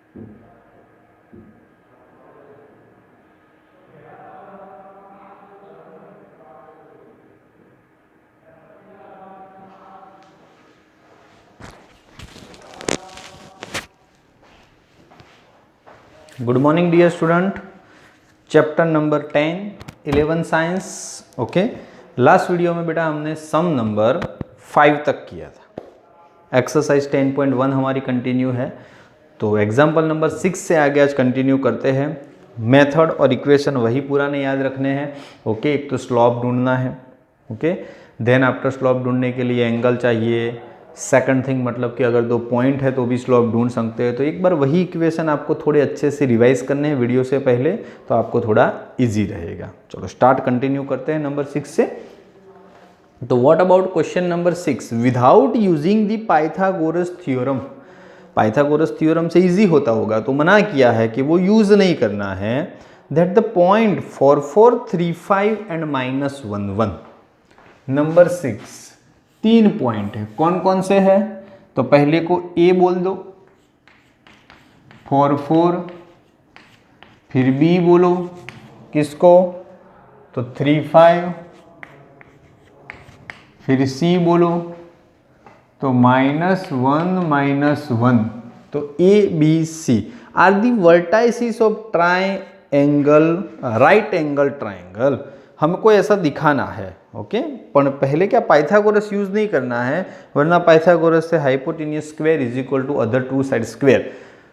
Good morning dear student, chapter number 10 11 science. Okay, last video में बेटा हमने सम number 5 तक किया था। एक्सरसाइज 10.1 हमारी कंटिन्यू है, तो एग्जाम्पल नंबर 6 से आगे आज कंटिन्यू करते हैं। मेथड और इक्वेशन वही पुराने याद रखने हैं। ओके, एक तो स्लॉप ढूंढना है। ओके, देन आफ्टर स्लॉप ढूंढने के लिए एंगल चाहिए। सेकंड थिंग मतलब कि अगर 2 पॉइंट है तो भी स्लॉप ढूंढ सकते हैं। तो एक बार वही इक्वेशन आपको थोड़े अच्छे से रिवाइज करने हैं वीडियो से पहले, तो आपको थोड़ा इजी रहेगा। चलो स्टार्ट कंटिन्यू करते हैं नंबर 6 से। तो what about question number 6, without using the Pythagoras theorem. Pythagoras theorem से इजी होता होगा, तो मना किया है कि वो यूज नहीं करना है। That the point 4 4 3 5 and -1 1। Number 6 3 point है, कौन कौन से है? तो पहले को ए बोल दो, 4 4, फिर बी बोलो, किसको? तो 3 5, फिर सी बोलो तो -1 -1। तो A B C are the vertices of triangle, right angle triangle. हमको ऐसा दिखाना है। ओके, पर पहले क्या पाइथागोरस यूज नहीं करना है, वरना पाइथागोरस से hypotenuse square is equal to other two side square,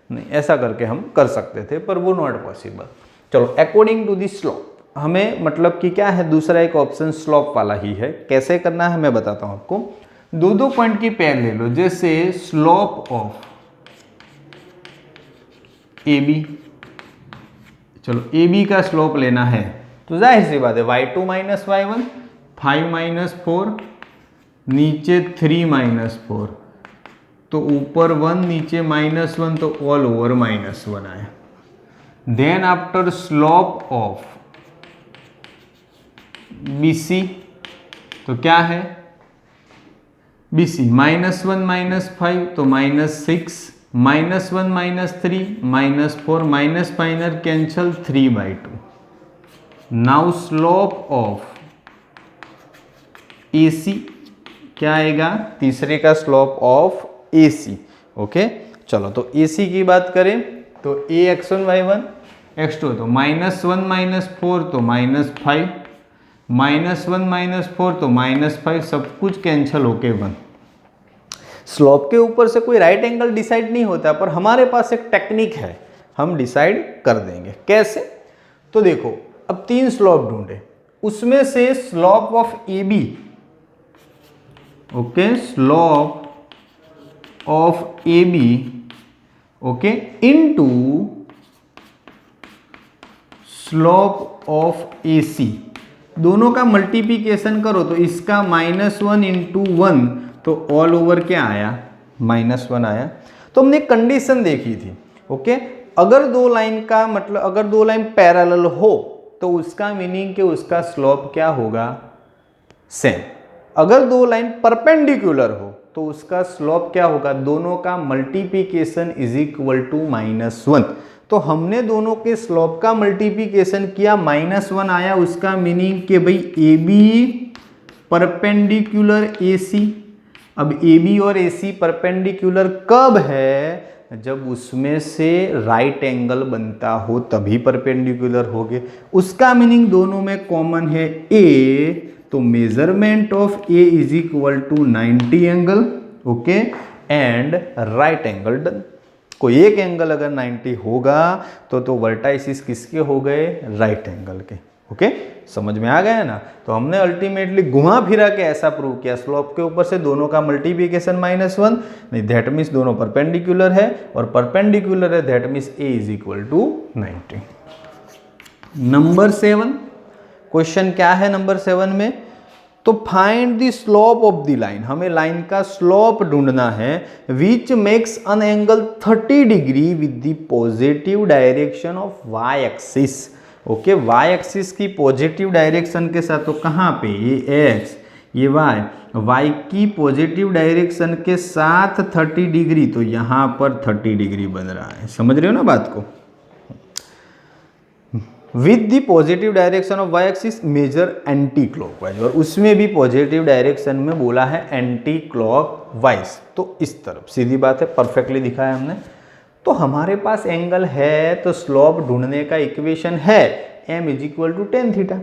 नहीं ऐसा करके हम कर सकते थे, पर वो नॉट पॉसिबल। चलो अकॉर्डिंग टू दी स्लोप, हमें मतलब कि क्या है, दूसरा एक ऑप्शन स्लोप वाला ही है। कैसे करना है मैं बताता हूं आपको। दो पॉइंट की पेयर ले लो, जैसे स्लोप ऑफ ए बी। चलो ए बी का स्लोप लेना है, तो जाहिर सी बात है y2 - y1, 5 - 4, नीचे 3 - 4, तो ऊपर 1 नीचे -1, तो ऑल ओवर -1 आए। Then after slope of BC, तो क्या है BC? -1 - 5, तो -6, -1 - 3, -4, minus minor cancel, 3/2। Now slope of AC क्या आएगा? तीसरे का स्लोप ऑफ AC। ओके, चलो तो AC की बात करें तो A x1 y1 x2, तो -1 - 4, तो -5, -1 - 4, तो -5, सब कुछ कैंसिल होके 1। स्लोप के ऊपर से कोई राइट एंगल डिसाइड नहीं होता, पर हमारे पास एक टेक्निक है, हम डिसाइड कर देंगे। कैसे? तो देखो, अब 3 स्लोप ढूंढे, उसमें से slope of AB, okay, slope of AB, okay, into slope of AC, दोनों का मल्टीप्लिकेशन करो तो इसका -1 × 1, तो ऑल ओवर क्या आया? -1 आया। तो हमने एक कंडीशन देखी थी। ओके, अगर 2 लाइन का मतलब, अगर 2 लाइन पैरेलल हो तो उसका मीनिंग कि उसका स्लोप क्या होगा? सेम। अगर 2 लाइन परपेंडिकुलर हो तो उसका स्लोप क्या होगा? दोनों का मल्टीप्लिकेशन इज इक्वल टू -1। तो हमने दोनों के स्लोप का मल्टीप्लिकेशन किया, -1 आया। उसका मीनिंग कि भाई AB परपेंडिकुलर AC। अब AB और AC परपेंडिकुलर कब है? जब उसमें से राइट एंगल बनता हो तभी परपेंडिकुलर होगे। उसका मीनिंग दोनों में कॉमन है A, तो measurement of A is equal to 90 angle. Okay, and right angle done. कोई एक एंगल अगर 90 होगा तो वर्टाइसिस किसके हो गए? राइट एंगल के। ओके, समझ में आ गया ना? तो हमने अल्टीमेटली घुमा फिरा के ऐसा प्रूव किया, स्लोप के ऊपर से दोनों का मल्टीप्लिकेशन -1, नहीं दैट मीन्स दोनों परपेंडिकुलर है, और परपेंडिकुलर है that means A is equal to 90। Number 7 question क्या है? नंबर 7 में तो find the slope of the line, हमें लाइन का स्लोप ढूंढना है, which makes an angle 30 degree with the positive direction of y axis. Okay, y axis की positive direction के साथ, तो कहाँ पे? ये x, ये y की पॉजिटिव डायरेक्शन के साथ 30 डिग्री, तो यहाँ पर 30 डिग्री बन रहा है। समझ रहे हो ना बात को? With the positive direction of Y axis measure anti clockwise, और उसमें भी पॉजिटिव डायरेक्शन में बोला है एंटी क्लॉकवाइज, तो इस तरफ। सीधी बात है, परफेक्टली दिखाया हमने। तो हमारे पास एंगल है तो स्लोप ढूंढने का इक्वेशन है m = tan थीटा।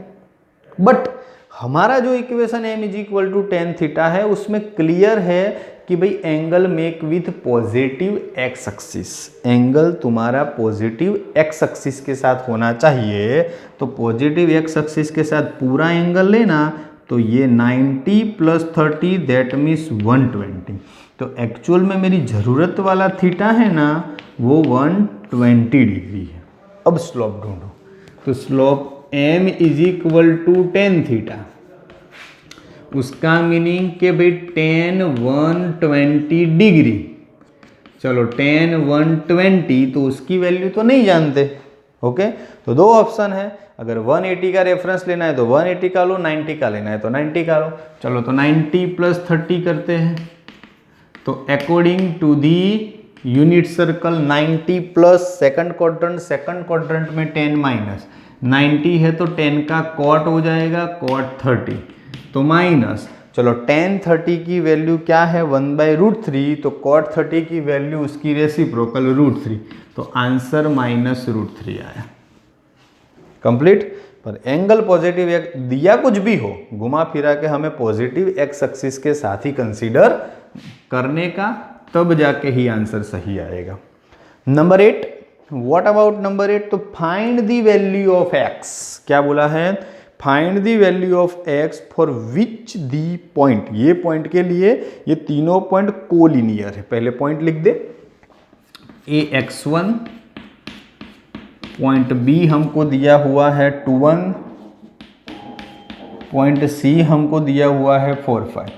बट हमारा जो इक्वेशन m = tan थीटा है उसमें क्लियर है कि भाई angle make with positive x axis, angle तुम्हारा पॉजिटिव एक्स एक्सिस के साथ होना चाहिए। तो पॉजिटिव एक्स एक्सिस के साथ पूरा एंगल लेना, तो ये 90 + 30 दैट मीन्स 120। तो एक्चुअल में मेरी ज़रूरत वाला थीटा है ना वो 120 डिग्री है। अब स्लोप ढूंढो, तो स्लोप m = tan थीटा, उसका मीनिंग कि भाई tan 120 डिग्री। चलो tan 120, तो उसकी वैल्यू तो नहीं जानते। ओके, तो दो ऑप्शन है, अगर 180 का रेफरेंस लेना है तो 180 का लो, 90 का लेना है तो 90 का लो। चलो तो 90 + 30 करते हैं, तो according to the unit circle 90 plus second quadrant में 10 - 90 है तो 10 का कॉट हो जाएगा, cot 30, तो माइनस। चलो tan 30 की वैल्यू क्या है 1/√3, तो cot 30 की वैल्यू उसकी रेसिप्रोकल √3, तो आंसर -√3 आया। कंप्लीट। पर एंगल पॉजिटिव दिया कुछ भी हो, घुमा फिरा के हमें पॉजिटिव एक्स एक्सिस के साथ ही कंसीडर करने का, तब जाके ही आंसर सही आएगा। Number 8, what about number 8? तो find the value of x। क्या बोला है? Find the value of x for which the point, ये पॉइंट के लिए ये तीनों पॉइंट कोलिनियर है। पहले पॉइंट लिख दे, ax1, पॉइंट B हमको दिया हुआ है 2,1, पॉइंट C हमको दिया हुआ है 4,5,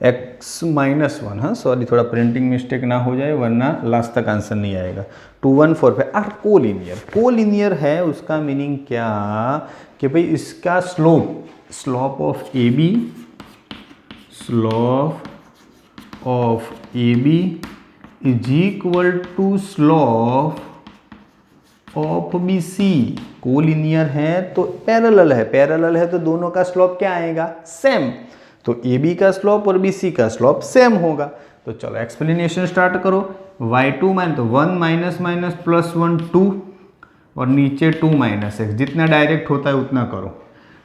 x-1, हाँ सॉरी, थोड़ा प्रिंटिंग मिस्टेक ना हो जाए वरना लास्ट तक आंसर नहीं आएगा। 2,1, 4,5 और कोलिनियर है। उसका मीनिंग क्या कि भाई इसका slope of AB is equal to slope of BC। Collinear है तो पैरेलल है तो दोनों का स्लोप क्या आएगा? सेम। तो AB का स्लोप और BC का स्लोप सेम होगा। तो चलो एक्सप्लेनेशन स्टार्ट करो। y2 मान तो 1 - +1 2 और नीचे 2 - x, जितना डायरेक्ट होता है उतना करो।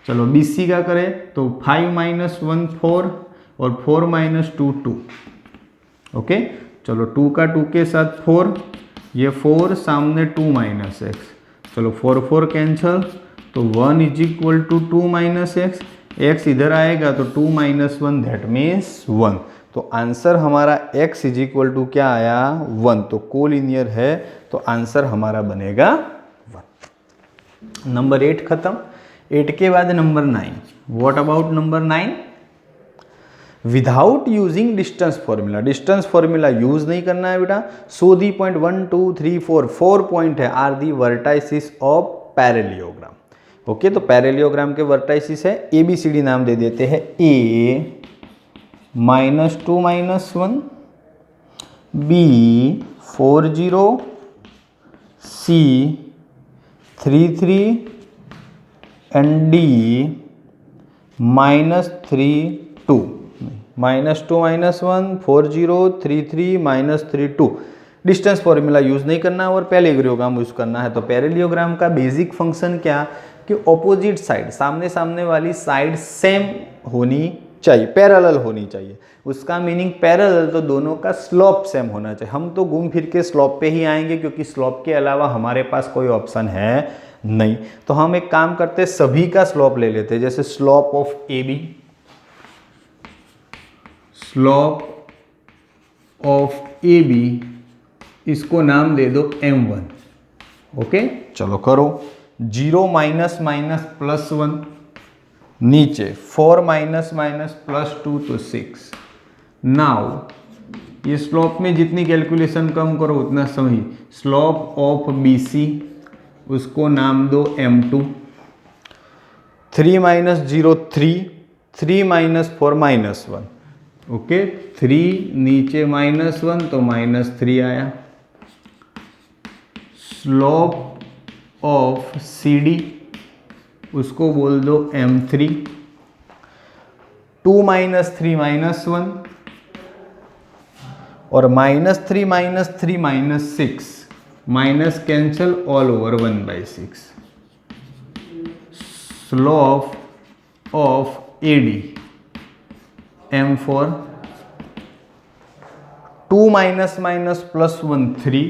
चलो BC का करें तो 5 - 1 4 और 4 - 2 2। ओके, चलो 2 का 2 के साथ 4, ये 4 सामने 2 - x, चलो 4 4 कैंसल, तो 1 = 2 - x, x इधर आएगा तो 2 - 1 दैट मीन्स 1। तो आंसर हमारा x = क्या आया? 1। तो कोलिनियर है तो आंसर हमारा बनेगा 1। नंबर 8 खत्म। 8 के बाद number 9। What about number 9? Without using distance formula. Distance formula use नहीं करना है बेटा। सो दी पॉइंट 1 2 3 4 पॉइंट है, are the vertices of parallelogram. Okay, तो पैरेलियोग्राम के वर्टाइसिस है, ABCD नाम दे देते हैं। A -2 - 1, B 4 0, C 3 3 and D -3 2। -2 - 1 4 0 3 3 -3 2। Distance formula use नहीं करना और पैरेलियोग्राम यूज करना है। तो पैरेलियोग्राम का बेसिक फंक्शन क्या कि ऑपोजिट साइड, सामने वाली साइड सेम होनी चाहिए, पैरेलल होनी चाहिए। उसका मीनिंग पैरेलल तो दोनों का स्लोप सेम होना चाहिए। हम तो घूम फिर के स्लोप पे ही आएंगे क्योंकि स्लोप के अलावा हमारे पास कोई ऑप्शन है नहीं। तो हम एक काम करते हैं, सभी का स्लोप ले लेते हैं। जैसे slope of AB, slope of AB, इसको नाम दे दो M1। ओके, चलो करो। 0 - -+1, नीचे 4 - +2 तो 6। नाउ ये स्लोप में जितनी कैलकुलेशन कम करो उतना सही। स्लोप ऑफ BC, उसको नाम दो M2। 3 - 0 3, 3 माइनस 4 -1, ओके 3 नीचे -1 तो -3 आया। स्लोप ऑफ CD उसको बोल दो M3, 2 - 3 -1 और -3 - 6 minus cancel all over 1/6। Slope of AD M4, 2 - +1 3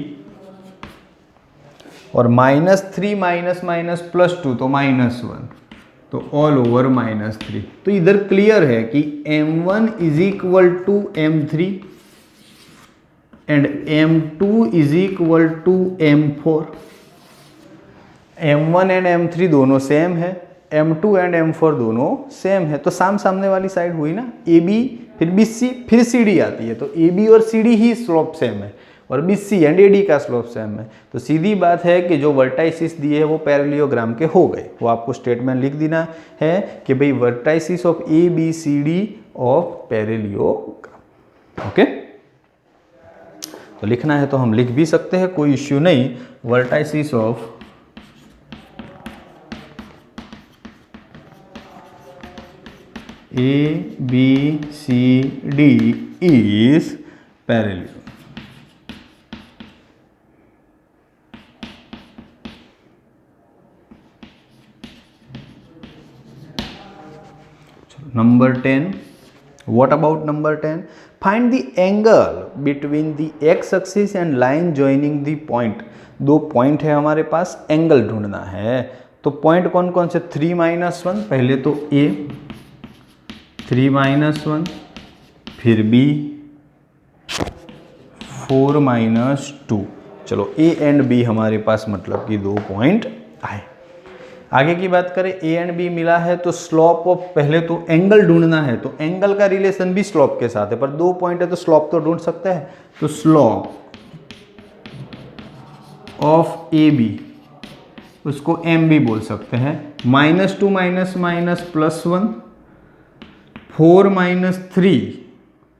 और -3 - +2 तो -1 तो ऑल ओवर -3। तो इधर क्लियर है कि M1 is equal to M3 and M2 is equal to M4। M1 and M3 दोनों सेम है, M2 एंड M4 दोनों सेम है। तो सामने वाली साइड हुई ना, AB फिर BC फिर CD आती है, तो AB और CD ही स्लोप सेम है और BC एंड AD का स्लोप सेम है। तो सीधी बात है कि जो वर्टाइसिस दिए है वो पैरेललोग्राम के हो गए। वो आपको स्टेटमेंट लिख देना है कि भाई vertices of ABCD of parallelogram. Okay, तो लिखना है तो हम लिख भी सकते हैं, कोई इश्यू नहीं। Vertices of ABCD is parallel। Number 10, what about number 10? Find the angle between the x axis and line joining the point। दो पॉइंट है हमारे पास, एंगल ढूंढना है। तो पॉइंट कौन कौन से? 3 - 1, पहले तो A, 3 - 1, फिर B, 4 - 2। चलो A एंड B हमारे पास मतलब कि दो पॉइंट आए। आगे की बात करें, A एंड B मिला है तो स्लोप ऑफ, पहले तो एंगल ढूंढना है, तो एंगल का रिलेशन भी स्लोप के साथ है, पर दो पॉइंट है तो स्लोप तो ढूंढ सकते हैं। तो स्लोप ऑफ AB उसको MB बोल सकते हैं। -2 -1 4 - 3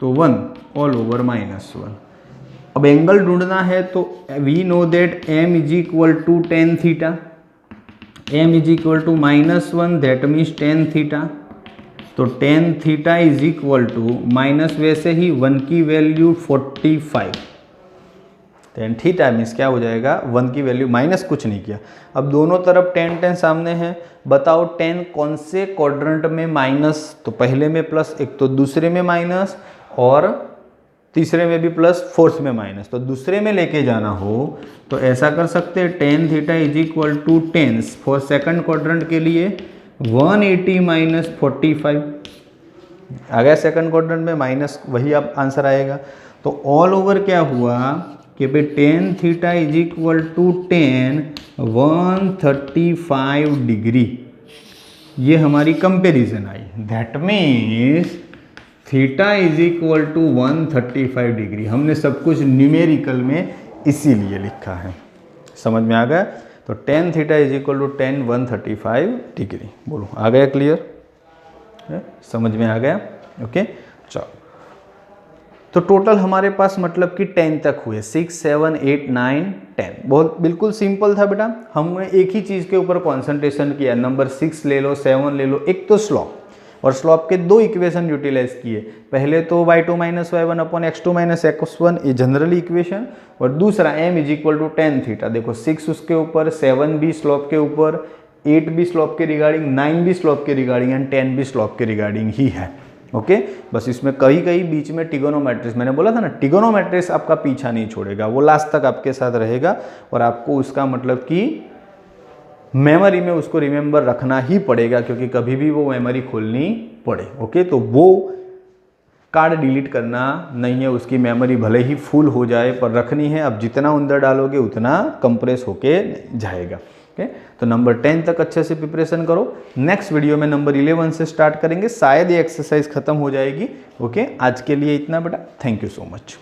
तो 1 ऑल ओवर -1। अब एंगल ढूंढना है तो we know that M is equal to tan theta, M is equal to -1 that means tan theta. तो tan theta is equal to minus, वैसे ही 1 की वैल्यू 45, tan थीटा मीन्स क्या हो जाएगा, 1 की वैल्यू माइनस कुछ नहीं किया। अब दोनों तरफ tan सामने है, बताओ tan कौन से क्वाड्रेंट में माइनस? तो पहले में प्लस, एक तो दूसरे में माइनस और तीसरे में भी प्लस, फोर्थ में माइनस। तो दूसरे में लेके जाना हो तो ऐसा कर सकते हैं, tan theta is equal to tan for second quadrant के लिए 180 - 45 आ गया। सेकंड क्वाड्रेंट में माइनस, वही अब आंसर आएगा। तो ऑल ओवर क्या हुआ कि भाई tan theta is equal to tan 135 degree. ये हमारी कंपेरिजन आई, that means theta is equal to 135 degree. हमने सब कुछ न्यूमेरिकल में इसीलिए लिखा है। समझ में आ गया? तो tan theta is equal to tan 135 degree. बोलो, आ गया क्लियर? समझ में आ गया? ओके, चलो। तो टोटल हमारे पास मतलब कि 10 तक हुए, 6 7 8 9 10। बहुत बिल्कुल सिंपल था बेटा। हमने एक ही चीज़ के ऊपर कॉन्सेंट्रेशन किया। नंबर 6 ले लो, 7 ले लो। एक तो स्लोप, और स्लोप के दो इक्वेशन यूटिलाइज किए। पहले तो y2 - y1 upon x2 - x1 ये जनरल इक्वेशन, और दूसरा m is equal to tan theta. देखो 6 उसके ऊपर, 7 भी स्लोप के ऊपर, 8 भी स्लोप के रिगार्डिंग, 9 भी स्लोप के रिगार्डिंग एंड 10 भी स्लोप के रिगार्डिंग ही है। ओके, बस इसमें कहीं कहीं बीच में ट्रिगोनोमेट्रिक्स, मैंने बोला था ना, ट्रिगोनोमेट्रिक्स आपका पीछा नहीं छोड़ेगा, वो लास्ट तक आपके साथ रहेगा और आपको उसका मतलब कि मेमोरी में उसको रिमेंबर रखना ही पड़ेगा, क्योंकि कभी भी वो मेमोरी खोलनी पड़े। ओके, तो वो कार्ड डिलीट करना नहीं है, उसकी मेमोरी भले ही फुल हो जाए पर रखनी है। अब जितना अंदर डालोगे उतना कंप्रेस होके जाएगा। ओके, तो नंबर 10 तक अच्छे से प्रिपरेशन करो। नेक्स्ट वीडियो में नंबर 11 से स्टार्ट करेंगे, शायद ये एक्सरसाइज खत्म हो जाएगी। ओके, आज के लिए इतना बेटा, थैंक यू सो मच।